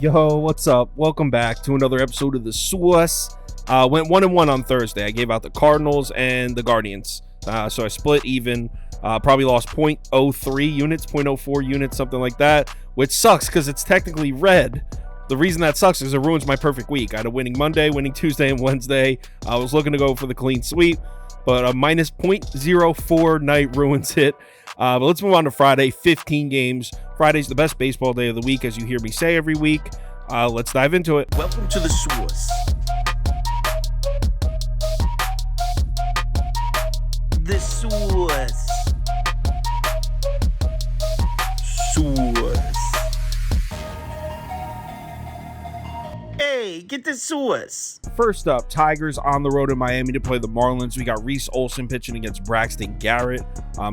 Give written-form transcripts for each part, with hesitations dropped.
Yo, what's up? Welcome back to another episode of The Sauce. Went 1-1 on Thursday. I gave out the Cardinals and the Guardians. So I split even. Probably lost 0.03 units, 0.04 units, something like that, which sucks because it's technically red. The reason that sucks is it ruins my perfect week. I had a winning Monday, winning Tuesday and Wednesday. I was looking to go for the clean sweep, but a minus 0.04 night ruins it. But let's move on to Friday, 15 games. Friday's the best baseball day of the week, as you hear me say every week. Let's dive into it. Welcome to The Sauce. The Sauce. Sauce. Hey, get the sauce. First up, Tigers on the road in Miami to play the Marlins. We got Reese Olson pitching against Braxton Garrett.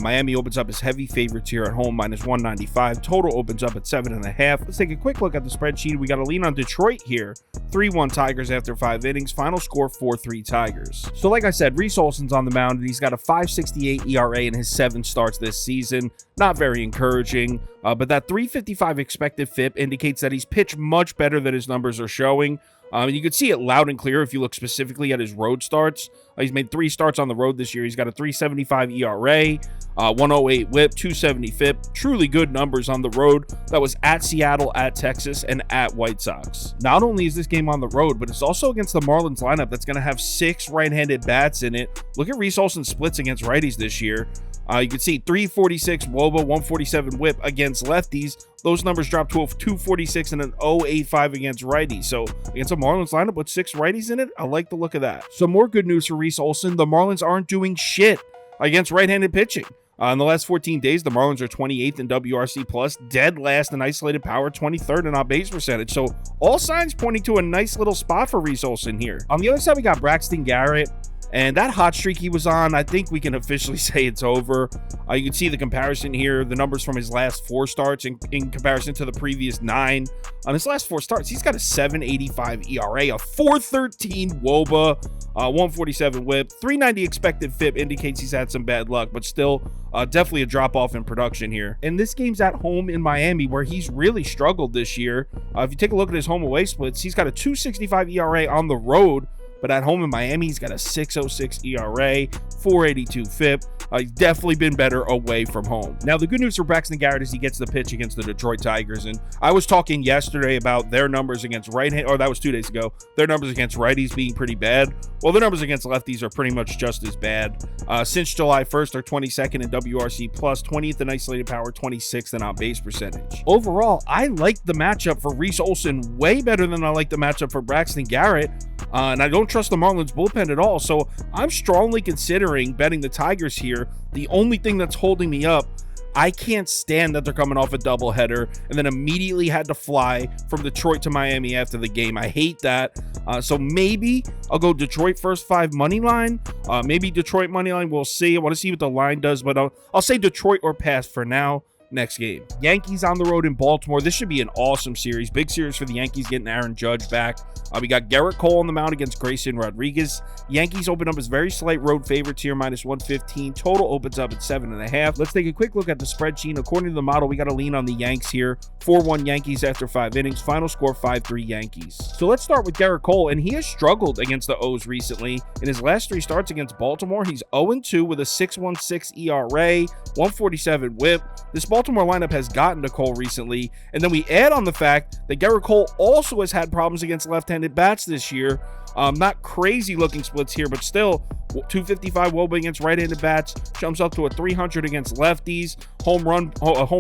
Miami opens up as heavy favorites here at home, minus 195. Total opens up at 7.5. Let's take a quick look at the spreadsheet. We got to lean on Detroit here. 3-1 Tigers after 5 innings. Final score 4-3 Tigers. So like I said, Reese Olson's on the mound, and he's got a 5.68 ERA in his 7 starts this season. Not very encouraging, but that 3.55 expected FIP indicates that he's pitched much better than his numbers are showing. You can see it loud and clear if you look specifically at his road starts. He's made 3 starts on the road this year. He's got a 3.75 ERA, 1.08 WHIP, 2.70 FIP. Truly good numbers on the road. That was at Seattle, at Texas, and at White Sox. Not only is this game on the road, but it's also against the Marlins lineup that's going to have 6 right-handed bats in it. Look at Reese Olson's splits against righties this year. You can see 346 WOBA, 147 WHIP against lefties. Those numbers dropped to a 246 and an 085 against righties. So against a Marlins lineup with 6 righties in it, I like the look of that. Some more good news for Reese Olson. The Marlins aren't doing shit against right-handed pitching. In the last 14 days, the Marlins are 28th in WRC plus, dead last in isolated power, 23rd in on-base percentage. So all signs pointing to a nice little spot for Reese Olson here. On the other side, we got Braxton Garrett. And that hot streak he was on, I think we can officially say it's over. You can see the comparison here, the numbers from his last 4 starts in comparison to the previous 9. On his last 4 starts, he's got a 7.85 ERA, a 4.13 WOBA, 147 WHIP, 3.90 expected FIP indicates he's had some bad luck, but still definitely a drop-off in production here. And this game's at home in Miami, where he's really struggled this year. If you take a look at his home-away splits, he's got a 2.65 ERA on the road, but at home in Miami, he's got a 6.06 ERA, 4.82 FIP. He's definitely been better away from home. Now, the good news for Braxton Garrett is he gets the pitch against the Detroit Tigers. And I was talking yesterday about their numbers against right-hand, or that was 2 days ago, their numbers against righties being pretty bad. Well, their numbers against lefties are pretty much just as bad. Since July 1st, they're 22nd in WRC plus, 20th in isolated power, 26th in on-base percentage. Overall, I like the matchup for Reese Olson way better than I like the matchup for Braxton Garrett. And I don't trust the Marlins bullpen at all, so I'm strongly considering betting the Tigers here. The only thing that's holding me up, I can't stand that they're coming off a doubleheader and then immediately had to fly from Detroit to Miami after the game. I hate that. So maybe I'll go Detroit first 5 money line. Maybe Detroit money line. We'll see. I want to see what the line does, but I'll say Detroit or pass for now. Next game, Yankees on the road in Baltimore. This should be an awesome series. Big series for the Yankees, getting Aaron Judge back. We got Garrett Cole on the mound against Grayson Rodriguez. Yankees open up as very slight road favorites here, minus 115. Total opens up at 7.5. Let's take a quick look at the spreadsheet. According to the model, we got to lean on the Yanks here. 4-1 Yankees after 5 innings. Final score 5-3 Yankees. So let's start with Garrett Cole, and he has struggled against the O's recently. In his last 3 starts against Baltimore, he's 0-2 with a 6.16 ERA, 147 WHIP. This Baltimore lineup has gotten to Cole recently, and then we add on the fact that Garrett Cole also has had problems against left-handed bats this year. Not crazy looking splits here, but still 255 WOBA against right-handed bats, jumps up to a 300 against lefties. Home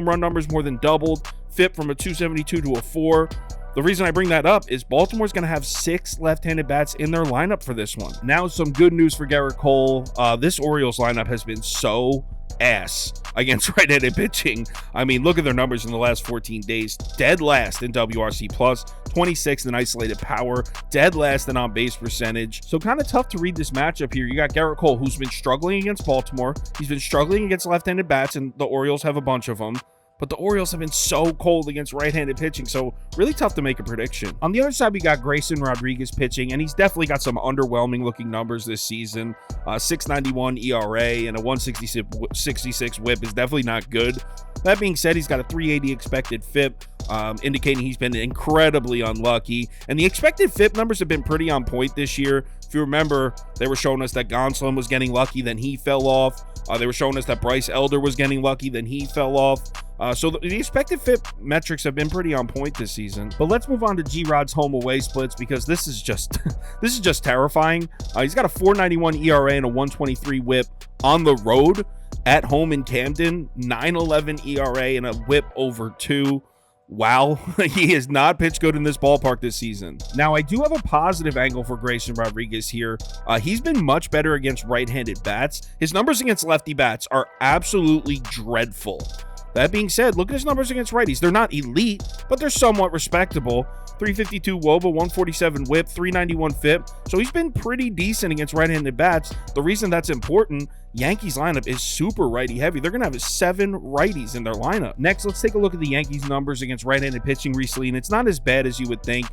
run numbers more than doubled. FIP from a 272 to a 4. The reason I bring that up is Baltimore's going to have 6 left-handed bats in their lineup for this one. Now, some good news for Garrett Cole. This Orioles lineup has been so ass against right-handed pitching. I mean, look at their numbers in the last 14 days. Dead last in WRC plus, 26th in isolated power, dead last in on-base percentage. So kind of tough to read this matchup here. You got Garrett Cole, who's been struggling against Baltimore. He's been struggling against left-handed bats, and the Orioles have a bunch of them. but the Orioles have been so cold against right-handed pitching, so really tough to make a prediction. On the other side, we got Grayson Rodriguez pitching, and he's definitely got some underwhelming looking numbers this season. 6.91 ERA and a 166 whip is definitely not good. That being said, he's got a 380 expected FIP, indicating he's been incredibly unlucky. And the expected FIP numbers have been pretty on point this year. If you remember, they were showing us that Gonsolin was getting lucky, then he fell off. They were showing us that Bryce Elder was getting lucky, then he fell off. So the expected FIP metrics have been pretty on point this season. But let's move on to G-Rod's home away splits, because this is just terrifying. He's got a 4.91 ERA and a 123 whip on the road. At home in Camden, 9.11 ERA and a whip over 2. Wow, he has not pitched good in this ballpark this season. Now, I do have a positive angle for Grayson Rodriguez here. He's been much better against right-handed bats. His numbers against lefty bats are absolutely dreadful. That being said, look at his numbers against righties. They're not elite, but they're somewhat respectable. 352 WOBA, 147 whip, 391 FIP. So he's been pretty decent against right-handed bats. The reason that's important, Yankees lineup is super righty heavy. They're going to have 7 righties in their lineup. Next, let's take a look at the Yankees numbers against right-handed pitching recently, and it's not as bad as you would think.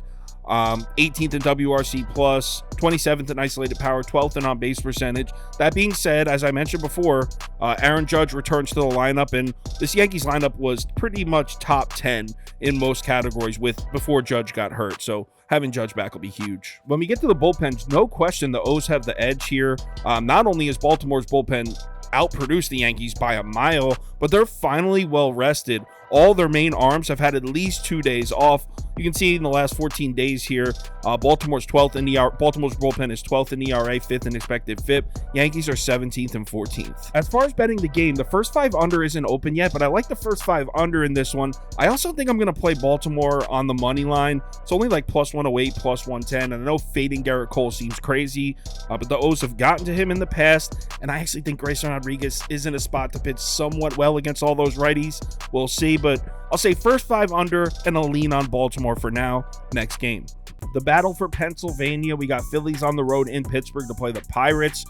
18th in WRC plus, 27th in isolated power, 12th in on-base percentage. That being said, as I mentioned before, Aaron Judge returns to the lineup, and this Yankees lineup was pretty much top 10 in most categories before Judge got hurt. So having Judge back will be huge. When we get to the bullpens, no question the O's have the edge here. Not only is Baltimore's bullpen outproduced the Yankees by a mile, but they're finally well rested. All their main arms have had at least 2 days off. You can see in the last 14 days here, Baltimore's bullpen is 12th in ERA, 5th in expected FIP. Yankees are 17th and 14th. As far as betting the game, the first 5 under isn't open yet, but I like the first 5 under in this one. I also think I'm going to play Baltimore on the money line. It's only like plus 108, plus 110, and I know fading Garrett Cole seems crazy, but the O's have gotten to him in the past, and I actually think Grayson Rodriguez is in a spot to pitch somewhat well against all those righties. We'll see, but I'll say first 5 under, and I'll lean on Baltimore for now. Next game, the battle for Pennsylvania. We got Phillies on the road in Pittsburgh to play the Pirates.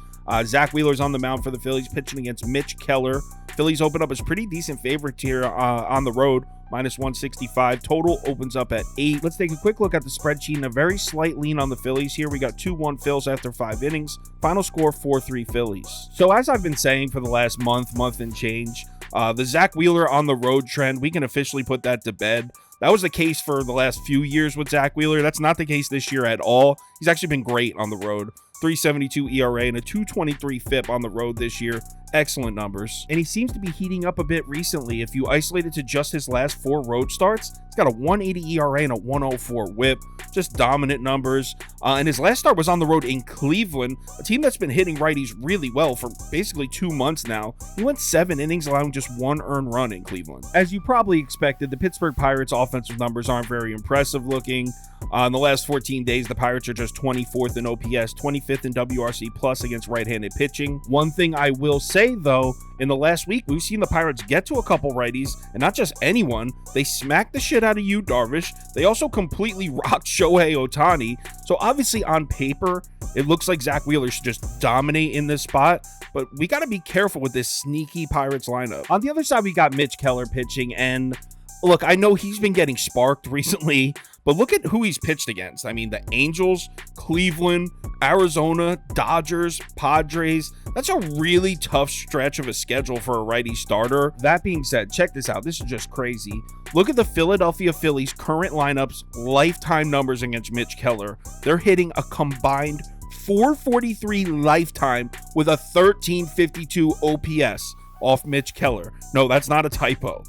Zach Wheeler's on the mound for the Phillies, pitching against Mitch Keller. Phillies open up as pretty decent favorites here on the road, minus 165. Total opens up at 8. Let's take a quick look at the spreadsheet, and a very slight lean on the Phillies here. We got 2-1 Phils after 5 innings. Final score 4-3 Phillies. So as I've been saying for the last month and change, the Zach Wheeler on the road trend, we can officially put that to bed. That was the case for the last few years with Zach Wheeler. That's not the case this year at all. He's actually been great on the road. 372 ERA and a 223 FIP on the road this year. Excellent numbers. And he seems to be heating up a bit recently. If you isolate it to just his last 4 road starts, he's got a 180 ERA and a 104 whip. Just dominant numbers. And his last start was on the road in Cleveland, a team that's been hitting righties really well for basically 2 months now. He went 7 innings, allowing just 1 earned run in Cleveland. As you probably expected, the Pittsburgh Pirates offensive numbers aren't very impressive looking. In the last 14 days, the Pirates are just 24th in OPS, 25th in WRC plus against right-handed pitching. One thing I will say, though, in the last week, we've seen the Pirates get to a couple righties, and not just anyone. They smacked the shit out of Yu Darvish. They also completely rocked Shohei Ohtani. So obviously on paper, it looks like Zach Wheeler should just dominate in this spot, but we got to be careful with this sneaky Pirates lineup. On the other side, we got Mitch Keller pitching, and look, I know he's been getting sparked recently, but look at who he's pitched against. I mean, the Angels, Cleveland, Arizona, Dodgers, Padres. That's a really tough stretch of a schedule for a righty starter. That being said, check this out. This is just crazy. Look at the Philadelphia Phillies' current lineup's lifetime numbers against Mitch Keller. They're hitting a combined 443 lifetime with a 1352 OPS off Mitch Keller. No, that's not a typo.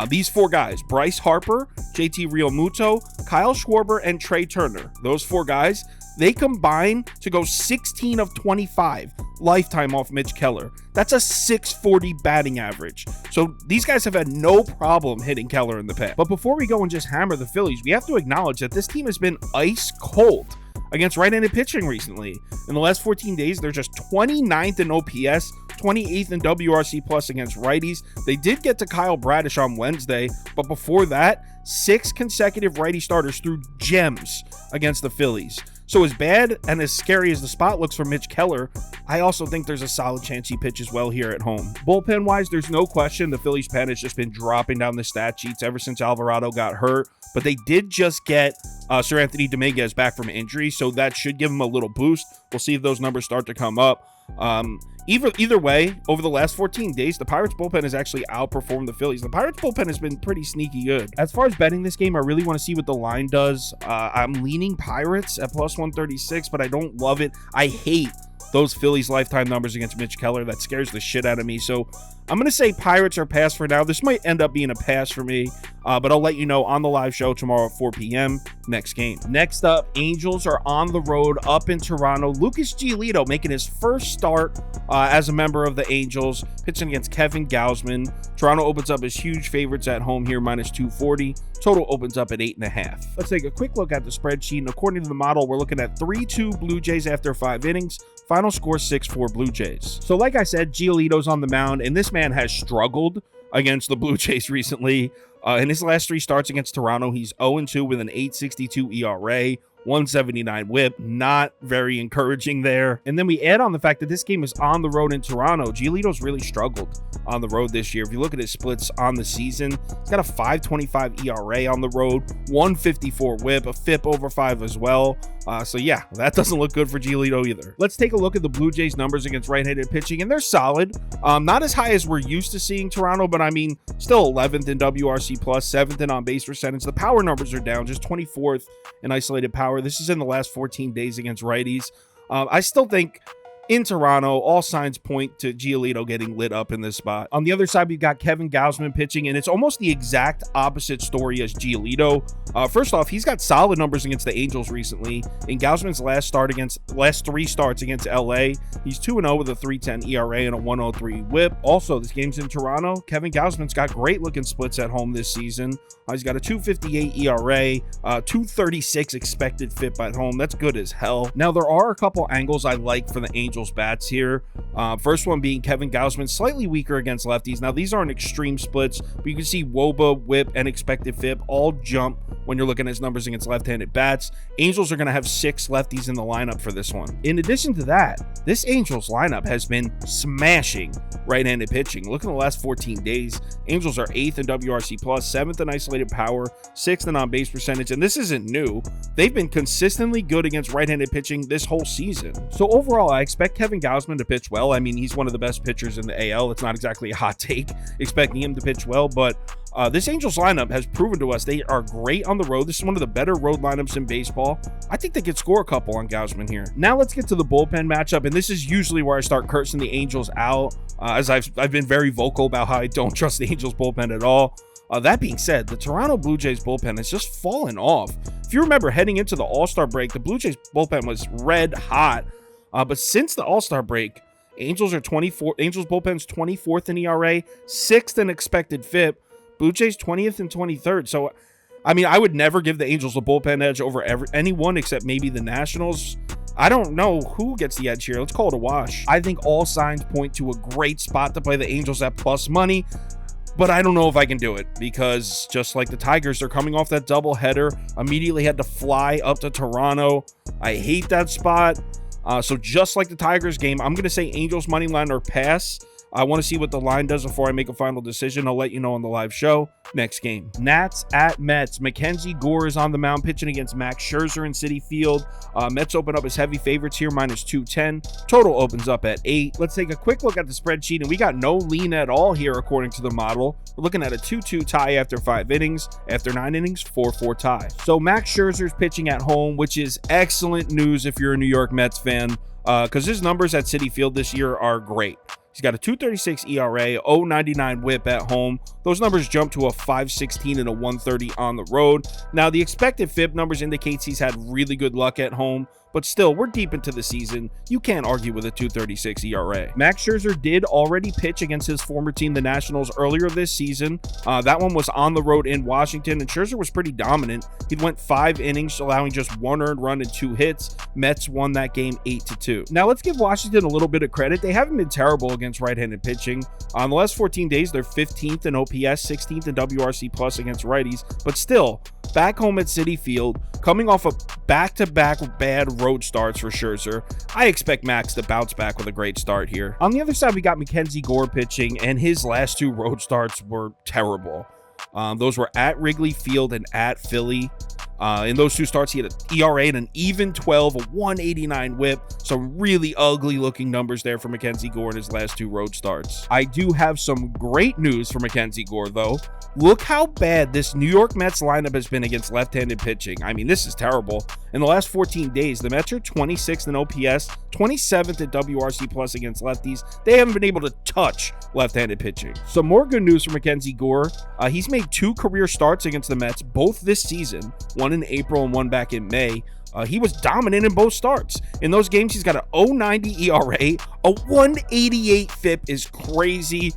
These 4 guys, Bryce Harper, JT Realmuto, Kyle Schwarber, and Trey Turner, those 4 guys, they combine to go 16 of 25 lifetime off Mitch Keller. That's a 640 batting average. So these guys have had no problem hitting Keller in the past. But before we go and just hammer the Phillies, we have to acknowledge that this team has been ice cold against right-handed pitching recently. In the last 14 days, they're just 29th in OPS, 28th in WRC plus against righties. They did get to Kyle Bradish on Wednesday, but before that, 6 consecutive righty starters threw gems against the Phillies. So as bad and as scary as the spot looks for Mitch Keller, I also think there's a solid chance he pitches well here at home. Bullpen-wise, there's no question the Phillies pen has just been dropping down the stat sheets ever since Alvarado got hurt, but they did just get Sir Anthony Dominguez back from injury, so that should give him a little boost. We'll see if those numbers start to come up. Either way, over the last 14 days, the Pirates bullpen has actually outperformed the Phillies. The Pirates bullpen has been pretty sneaky good. As far as betting this game, I really want to see what the line does. I'm leaning Pirates at plus 136, but I don't love it. I hate those Phillies lifetime numbers against Mitch Keller. That scares the shit out of me. So I'm going to say Pirates are pass for now. This might end up being a pass for me, but I'll let you know on the live show tomorrow at 4 p.m. Next game. Next up, Angels are on the road up in Toronto. Lucas Giolito making his first start as a member of the Angels, pitching against Kevin Gausman. Toronto opens up as huge favorites at home here, minus 240. Total opens up at 8.5. Let's take a quick look at the spreadsheet. And according to the model, we're looking at 3-2 Blue Jays after 5 innings. Final score 6-4 Blue Jays. So like I said, Giolito's on the mound, and this man has struggled against the Blue Jays recently. In his last 3 starts against Toronto, he's 0-2 with an 8.62 ERA, 179 whip, not very encouraging there. And then we add on the fact that this game is on the road in Toronto. Giolito's really struggled on the road this year. If you look at his splits on the season, he's got a 5.25 ERA on the road, 154 whip, a FIP over 5 as well. So yeah, that doesn't look good for Giolito either. Let's take a look at the Blue Jays numbers against right-handed pitching, and they're solid. Not as high as we're used to seeing Toronto, but I mean, still 11th in WRC+, 7th in on-base percentage. The power numbers are down, just 24th in isolated power. This is in the last 14 days against righties. I still think in Toronto, all signs point to Giolito getting lit up in this spot. On the other side, we've got Kevin Gausman pitching, and it's almost the exact opposite story as Giolito. First off, he's got solid numbers against the Angels recently. In Gausman's last 3 starts against LA, he's 2-0 with a 3.10 ERA and a 103 whip. Also, this game's in Toronto. Kevin Gausman's got great looking splits at home this season. He's got a 2.58 ERA, 2.36 expected FIP at home. That's good as hell. Now, there are a couple angles I like for the Angels bats here. First one being Kevin Gausman, slightly weaker against lefties. Now, these aren't extreme splits, but you can see WOBA, whip, and expected FIP all jump when you're looking at his numbers against left-handed bats. Angels are going to have 6 lefties in the lineup for this one. In addition to that, this Angels lineup has been smashing right-handed pitching. Look at the last 14 days. Angels are 8th in WRC+, 7th in isolated power, 6th in on-base percentage, and this isn't new. They've been consistently good against right-handed pitching this whole season. So overall, I expect Kevin Gausman to pitch well. I mean, he's one of the best pitchers in the AL. It's not exactly a hot take expecting him to pitch well, but this Angels lineup has proven to us they are great on the road. This is one of the better road lineups in baseball. I think they could score a couple on Gausman here. Now let's get to the bullpen matchup, and this is usually where I start cursing the Angels out, as I've been very vocal about how I don't trust the Angels bullpen at all. That being said, the Toronto Blue Jays bullpen has just fallen off. If you remember, heading into the All-Star break, the Blue Jays bullpen was red hot. But since the All-Star break, Angels bullpen's 24th in ERA, 6th in expected FIP, Blue Jays 20th and 23rd. So, I mean, I would never give the Angels a bullpen edge over anyone except maybe the Nationals. I don't know who gets the edge here. Let's call it a wash. I think all signs point to a great spot to play the Angels at plus money, but I don't know if I can do it because just like the Tigers, they're coming off that doubleheader, immediately had to fly up to Toronto. I hate that spot. So just like the Tigers game, I'm going to say Angels money line or pass. I want to see what the line does before I make a final decision. I'll let you know on the live show. Next game. Nats at Mets. Mackenzie Gore is on the mound pitching against Max Scherzer in Citi Field. Mets open up as heavy favorites here, minus 210. Total opens up at 8. Let's take a quick look at the spreadsheet, and we got no lean at all here according to the model. We're looking at a 2-2 tie after 5 innings. After 9 innings, 4-4 tie. So Max Scherzer's pitching at home, which is excellent news if you're a New York Mets fan, because his numbers at Citi Field this year are great. He's got a 2.36 ERA, 0.99 whip at home. Those numbers jump to a 5.16 and a 1.30 on the road. Now, the expected FIP numbers indicates he's had really good luck at home, but still, we're deep into the season. You can't argue with a 2.36 ERA. Max Scherzer did already pitch against his former team, the Nationals, earlier this season. That one was on the road in Washington, and Scherzer was pretty dominant. He went 5 innings, allowing just 1 earned run and 2 hits. Mets won that game 8-2. Now, let's give Washington a little bit of credit. They haven't been terrible against right-handed pitching. On the last 14 days, they're 15th in OPS, 16th in WRC+ against righties, but still, back home at Citi Field, coming off a back-to-back bad road starts for Scherzer. I expect Max to bounce back with a great start here. On the other side, we got Mackenzie Gore pitching, and his last 2 road starts were terrible. Those were at Wrigley Field and at Philly. In those 2 starts, he had an ERA and an even 12, a 189 whip. Some really ugly looking numbers there for Mackenzie Gore in his last 2 road starts. I do have some great news for Mackenzie Gore, though. Look how bad this New York Mets lineup has been against left-handed pitching. I mean, this is terrible. In the last 14 days, the Mets are 26th in OPS, 27th at WRC plus against lefties. They haven't been able to touch left-handed pitching. Some more good news for Mackenzie Gore. He's made 2 career starts against the Mets, both this season, one in April and one back in May. He was dominant in both starts. In those games, he's got an 0.90 ERA, a 188 FIP is crazy.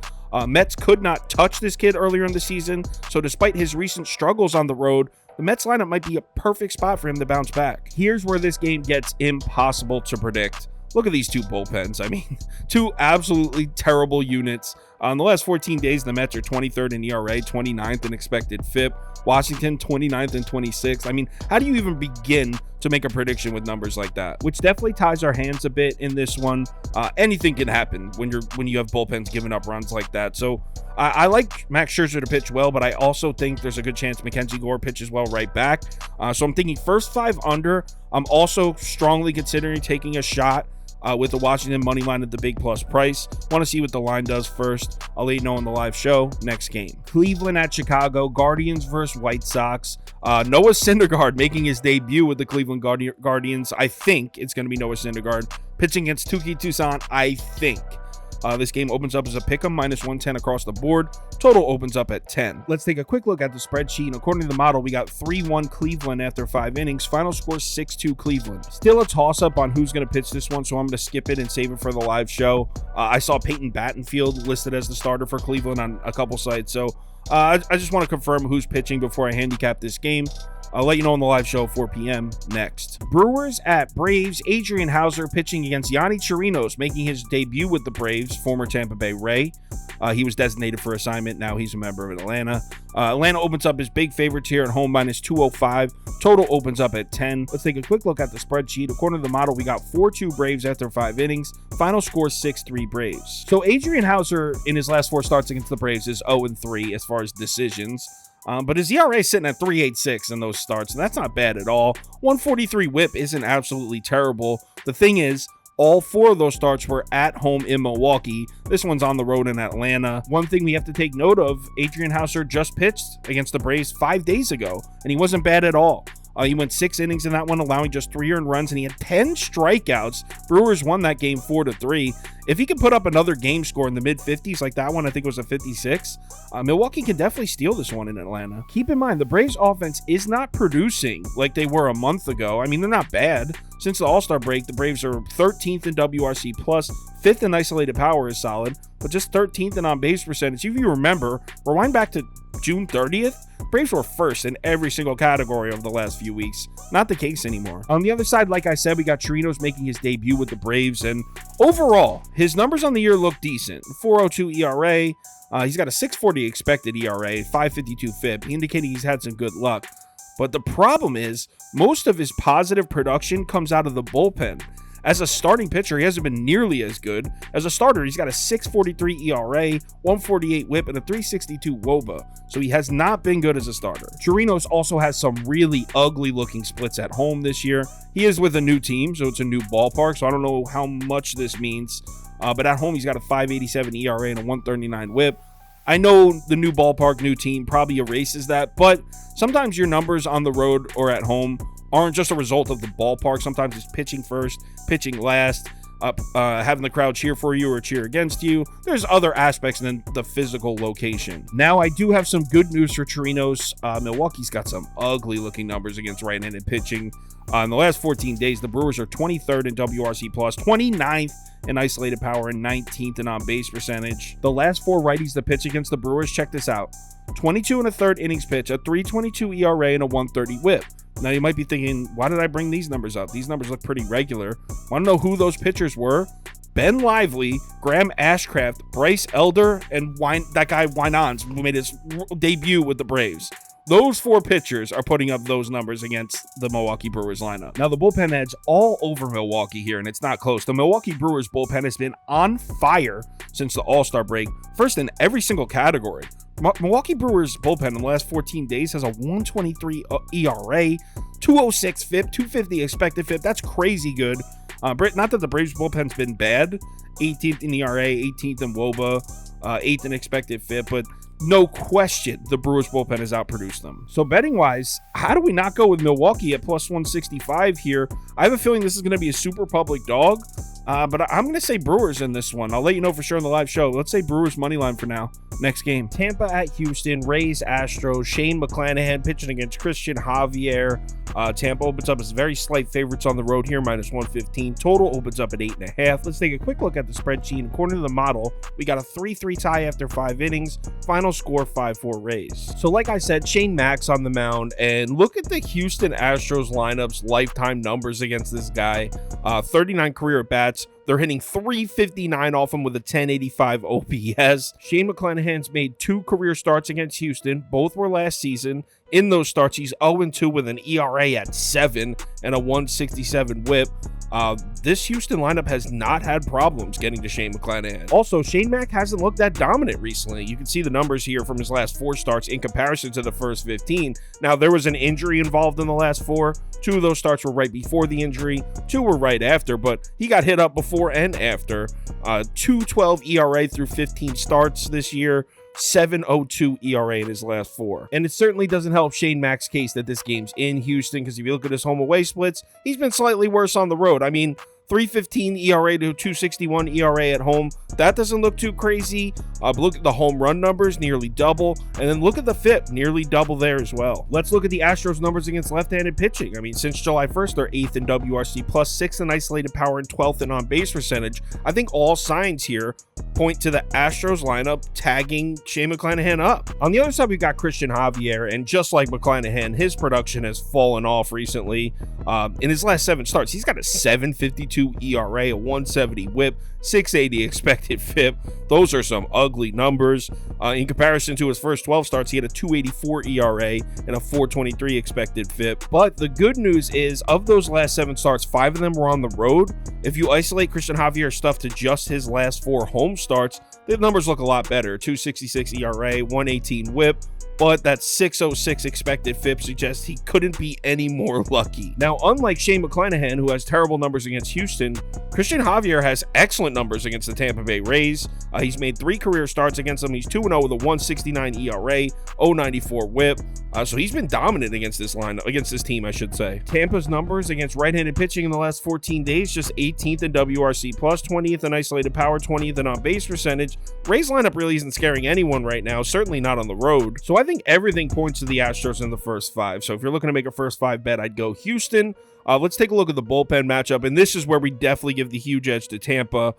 Mets could not touch this kid earlier in the season, so despite his recent struggles on the road, the Mets lineup might be a perfect spot for him to bounce back. Here's where this game gets impossible to predict. Look at these 2 bullpens. I mean, 2 absolutely terrible units. In the last 14 days, the Mets are 23rd in ERA, 29th in expected FIP. Washington, 29th and 26th. I mean, how do you even begin to make a prediction with numbers like that? Which definitely ties our hands a bit in this one. Anything can happen when you have bullpens giving up runs like that. So I like Max Scherzer to pitch well, but I also think there's a good chance Mackenzie Gore pitches well right back. So I'm thinking first 5 under. I'm also strongly considering taking a shot with the Washington money line at the big plus price. Want to see what the line does first. I'll let you know on the live show. Next game, Cleveland at Chicago, Guardians versus White Sox. Noah Syndergaard making his debut with the Cleveland Guardians. I think it's going to be Noah Syndergaard pitching against Touki Toussaint. I think. This game opens up as a pick'em, -110 across the board. Total opens up at 10. Let's take a quick look at the spreadsheet. And according to the model, we got 3-1 Cleveland after 5 innings. Final score 6-2 Cleveland. Still a toss-up on who's going to pitch this one, so I'm going to skip it and save it for the live show. I saw Peyton Battenfield listed as the starter for Cleveland on a couple sites, so I just want to confirm who's pitching before I handicap this game. I'll let you know on the live show, 4 p.m. next. Brewers at Braves. Adrian Hauser pitching against Yanni Chirinos, making his debut with the Braves, former Tampa Bay Ray. He was designated for assignment. Now he's a member of Atlanta. Atlanta opens up as big favorites here at home, -205. Total opens up at 10. Let's take a quick look at the spreadsheet. According to the model, we got 4-2 Braves after 5 innings. Final score 6-3 Braves. So Adrian Hauser in his last 4 starts against the Braves is 0-3 as far as decisions. But his ERA is sitting at 3.86 in those starts, and that's not bad at all. 143 whip isn't absolutely terrible. The thing is, all 4 of those starts were at home in Milwaukee. This one's on the road in Atlanta. One thing we have to take note of, Adrian Hauser just pitched against the Braves 5 days ago, and he wasn't bad at all. He went 6 innings in that one, allowing just 3 earned runs, and he had 10 strikeouts. Brewers won that game 4-3. If he could put up another game score in the mid-50s like that one, I think it was a 56, Milwaukee can definitely steal this one in Atlanta. Keep in mind, the Braves offense is not producing like they were a month ago. I mean, they're not bad. Since the All-Star break, the Braves are 13th in WRC+, 5th in isolated power is solid, but just 13th in on-base percentage. If you remember, rewind back to June 30th, Braves were first in every single category over the last few weeks. Not the case anymore. On the other side, like I said, we got Chirinos making his debut with the Braves, and overall, his numbers on the year look decent. 4.02 ERA, he's got a 6.40 expected ERA, 5.52 FIP, indicating he's had some good luck. But the problem is, most of his positive production comes out of the bullpen. As a starting pitcher, he hasn't been nearly as good. As a starter, he's got a 6.43 ERA, 1.48 whip, and a 3.62 WOBA, so he has not been good as a starter. Chirinos also has some really ugly looking splits at home this year. He is with a new team, so it's a new ballpark, so I don't know how much this means. But at home, he's got a 5.87 ERA and a 1.39 whip. I know the new ballpark, new team probably erases that, but sometimes your numbers on the road or at home aren't just a result of the ballpark. Sometimes it's pitching first, pitching last, having the crowd cheer for you or cheer against you. There's other aspects than the physical location. Now, I do have some good news for Chirinos. Milwaukee's got some ugly looking numbers against right-handed pitching. In the last 14 days, the Brewers are 23rd in WRC+, 29th in isolated power, and 19th in on-base percentage. The last 4 righties to pitch against the Brewers, check this out. 22 and a third innings pitch, a 3.22 ERA, and a 1.30 whip. Now, you might be thinking, why did I bring these numbers up? These numbers look pretty regular. Want to know who those pitchers were? Ben Lively, Graham Ashcraft, Bryce Elder, and that guy Winans, who made his debut with the Braves. Those 4 pitchers are putting up those numbers against the Milwaukee Brewers lineup. Now, the bullpen edge all over Milwaukee here, and it's not close. The Milwaukee Brewers bullpen has been on fire since the All-Star break, first in every single category. Milwaukee Brewers bullpen in the last 14 days has a 1.23 ERA, 2.06 FIP, 2.50 expected FIP. That's crazy good. Not that the Braves bullpen's been bad. 18th in ERA, 18th in WOBA, 8th in expected FIP, but no question the Brewers bullpen has outproduced them. So betting wise, how do we not go with Milwaukee at plus 165 here? I have a feeling this is going to be a super public dog, but I'm going to say Brewers in this one. I'll let you know for sure in the live show. Let's say Brewers money line for now. Next game, Tampa at Houston, Rays, Astros, Shane McClanahan pitching against Christian Javier. Tampa opens up as very slight favorites on the road here, minus 115. Total opens up at 8.5. Let's take a quick look at the spreadsheet. According to the model, we got a 3-3 tie after 5 innings. Final score 5-4 Rays. So like I said, Shane Max on the mound, and look at the Houston Astros lineup's lifetime numbers against this guy. 39 career at bats. They're hitting 359 off him with a 1085 OPS. Shane McClanahan's made 2 career starts against Houston. Both were last season. In those starts, he's 0-2 with an ERA at 7 and a 167 whip. This Houston lineup has not had problems getting to Shane McClanahan. Also, Shane Mack hasn't looked that dominant recently. You can see the numbers here from his last 4 starts in comparison to the first 15. Now, there was an injury involved in the last 4. 2 of those starts were right before the injury. 2 were right after, but he got hit up before and after. 2.12 ERA through 15 starts this year. 7.02 ERA in his last 4. And it certainly doesn't help Shane Mack's case that this game's in Houston, because if you look at his home away splits, he's been slightly worse on the road. I mean, 3.15 ERA to 2.61 ERA at home. That doesn't look too crazy. Look at the home run numbers, nearly double. And then look at the FIP, nearly double there as well. Let's look at the Astros numbers against left-handed pitching. I mean, since July 1st, they're 8th in WRC+, 6th in isolated power, and 12th in on-base percentage. I think all signs here point to the Astros lineup tagging Shane McClanahan up. On the other side, we've got Christian Javier, and just like McClanahan, his production has fallen off recently. In his last 7 starts, he's got a 7.52 ERA, a 170 whip, 680 expected FIP. Those are some ugly numbers. In comparison to his first 12 starts, he had a 284 ERA and a 423 expected FIP. But the good news is, of those last 7 starts, 5 of them were on the road. If you isolate Christian Javier's stuff to just his last 4 home starts, the numbers look a lot better. 266 ERA, 118 whip, but that 606 expected FIP suggests he couldn't be any more lucky. Now, unlike Shane McClanahan, who has terrible numbers against Houston, Christian Javier has excellent numbers against the Tampa Bay Rays. He's made 3 career starts against them. He's 2-0 with a 169 ERA, 094 whip. So he's been dominant against this team, I should say. Tampa's numbers against right-handed pitching in the last 14 days, just 18th in WRC+, 20th in isolated power, 20th in on-base percentage. Rays lineup really isn't scaring anyone right now, certainly not on the road. So I think everything points to the Astros in the first 5. So if you're looking to make a first 5 bet, I'd go Houston. Let's take a look at the bullpen matchup, and this is where we definitely give the huge edge to Tampa.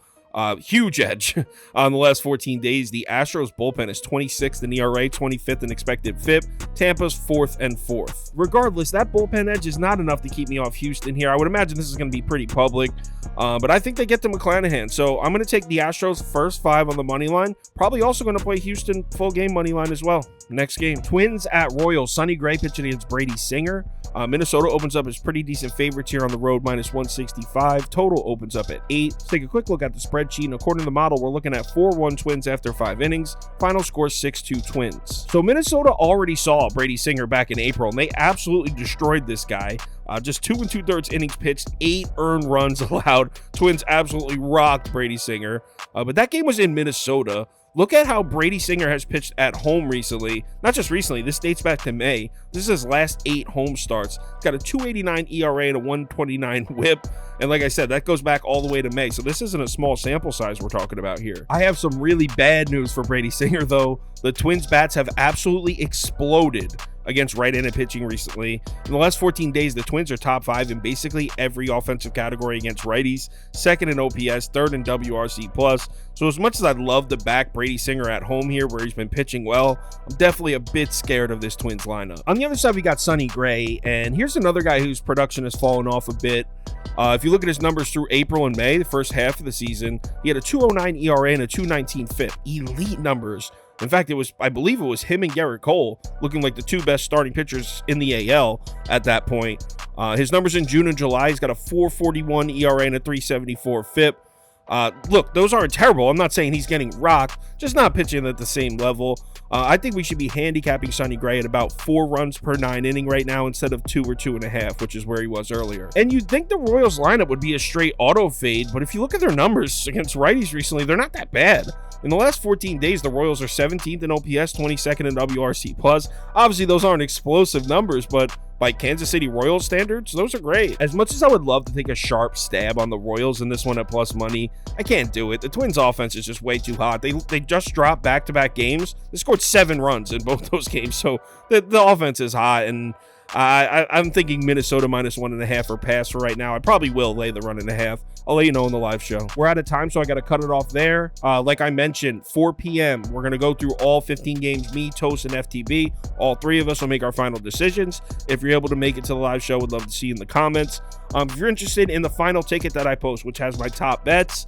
Huge edge on the last 14 days. The Astros bullpen is 26th in ERA, 25th in expected FIP. Tampa's 4th and 4th. Regardless, that bullpen edge is not enough to keep me off Houston here. I would imagine this is going to be pretty public, but I think they get to McClanahan. So I'm going to take the Astros first 5 on the money line. Probably also going to play Houston full game money line as well. Next game, Twins at Royals. Sonny Gray pitching against Brady Singer. Minnesota opens up as pretty decent favorites here on the road, minus 165. Total opens up at 8. Let's take a quick look at the spreadsheet. And according to the model, we're looking at 4-1 Twins after 5 innings. Final score 6-2 Twins. So Minnesota already saw Brady Singer back in April, and they absolutely destroyed this guy. Just 2 2/3 innings pitched, 8 earned runs allowed. Twins absolutely rocked Brady Singer. But that game was in Minnesota. Look at how Brady Singer has pitched at home recently. Not just recently, this dates back to May. This is his last 8 home starts. He's got a 289 ERA and a 129 whip. And like I said, that goes back all the way to May. So this isn't a small sample size we're talking about here. I have some really bad news for Brady Singer, though. The Twins' bats have absolutely exploded against right-handed pitching recently. In the last 14 days, the Twins are top 5 in basically every offensive category against righties, 2nd in OPS, 3rd in WRC+. So as much as I'd love to back Brady Singer at home here where he's been pitching well, I'm definitely a bit scared of this Twins lineup. On the other side, we got Sonny Gray, and here's another guy whose production has fallen off a bit. If you look at his numbers through April and May, the first half of the season, he had a 209 ERA and a 219 FIP. Elite numbers. In fact, I believe it was him and Garrett Cole looking like the two best starting pitchers in the AL at that point. His numbers in June and July, he's got a 4.41 ERA and a 3.74 FIP. Look, those aren't terrible. I'm not saying he's getting rocked, just not pitching at the same level. I think we should be handicapping Sonny Gray at about 4 runs per 9 inning right now instead of 2 or 2.5, which is where he was earlier. And you'd think the Royals lineup would be a straight auto fade, but if you look at their numbers against righties recently, they're not that bad. In the last 14 days, the Royals are 17th in OPS, 22nd in WRC+. Obviously, those aren't explosive numbers, but by Kansas City Royals standards, those are great. As much as I would love to take a sharp stab on the Royals in this one at plus money, I can't do it. The Twins offense is just way too hot. They just dropped back-to-back games. They scored 7 runs in both those games, so the offense is hot, and I'm thinking Minnesota minus 1.5 or pass for right now. I probably will lay the 1.5. I'll let you know in the live show. We're out of time, so I got to cut it off there. Like I mentioned, 4 p.m., we're going to go through all 15 games, me, Toast, and FTB. All 3 of us will make our final decisions. If you're able to make it to the live show, would love to see you in the comments. If you're interested in the final ticket that I post, which has my top bets,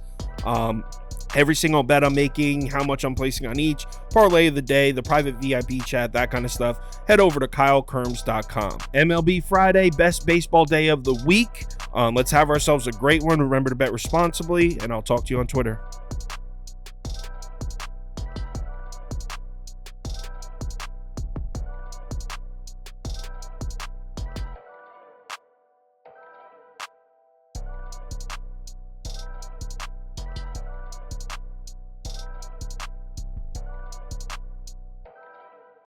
every single bet I'm making, how much I'm placing on each, parlay of the day, the private VIP chat, that kind of stuff, head over to KyleKirms.com. MLB Friday, best baseball day of the week. Let's have ourselves a great one. Remember to bet responsibly, and I'll talk to you on Twitter.